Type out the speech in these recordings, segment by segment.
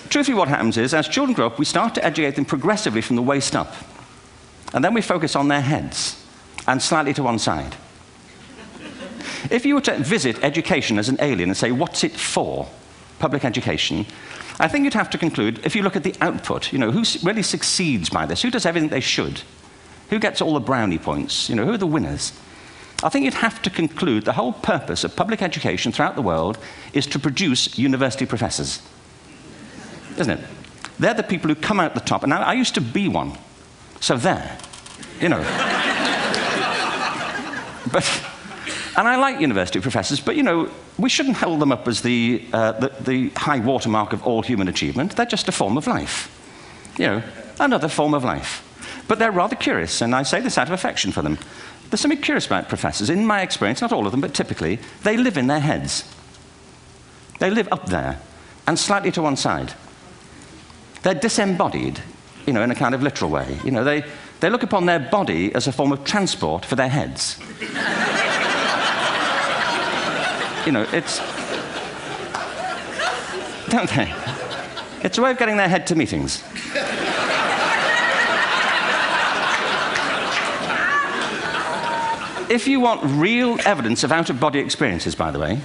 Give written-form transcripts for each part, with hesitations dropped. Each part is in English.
truthfully what happens is, as children grow up, we start to educate them progressively from the waist up. And then we focus on their heads, and slightly to one side. If you were to visit education as an alien and say, what's it for, public education, I think you'd have to conclude, if you look at the output, who really succeeds by this, who does everything they should, who gets all the brownie points, who are the winners? I think you'd have to conclude the whole purpose of public education throughout the world is to produce university professors, isn't it? They're the people who come out the top, and I used to be one, so there, And I like university professors, but, we shouldn't hold them up as the high watermark of all human achievement. They're just a form of life. Another form of life. But they're rather curious, and I say this out of affection for them. There's something curious about professors. In my experience, not all of them, but typically, they live in their heads. They live up there, and slightly to one side. They're disembodied, in a kind of literal way. They look upon their body as a form of transport for their heads. It's... Don't they? It's a way of getting their head to meetings. If you want real evidence of out-of-body experiences, by the way,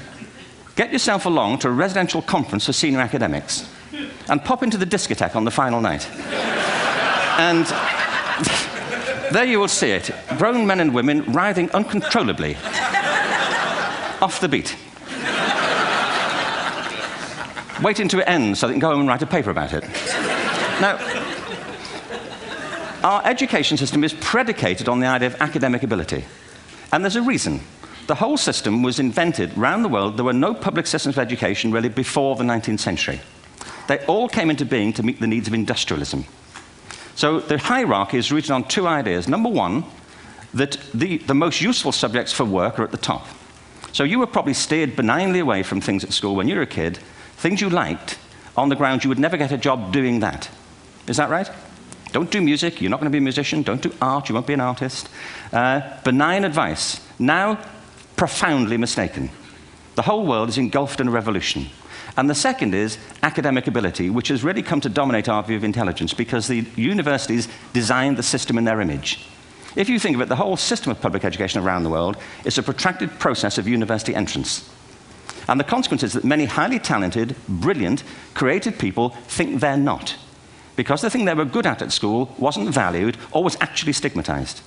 get yourself along to a residential conference for senior academics and pop into the discotheque on the final night. And there you will see it. Grown men and women writhing uncontrollably off the beat. Waiting to end so they can go home and write a paper about it. Now, our education system is predicated on the idea of academic ability. And there's a reason. The whole system was invented around the world. There were no public systems of education really before the 19th century. They all came into being to meet the needs of industrialism. So the hierarchy is rooted on two ideas. Number one, that the most useful subjects for work are at the top. So you were probably steered benignly away from things at school when you were a kid, things you liked, on the grounds you would never get a job doing that. Is that right? Don't do music, you're not going to be a musician. Don't do art, you won't be an artist. Benign advice, now profoundly mistaken. The whole world is engulfed in a revolution. And the second is academic ability, which has really come to dominate our view of intelligence because the universities designed the system in their image. If you think of it, the whole system of public education around the world is a protracted process of university entrance. And the consequence is that many highly talented, brilliant, creative people think they're not, because the thing they were good at school wasn't valued or was actually stigmatized.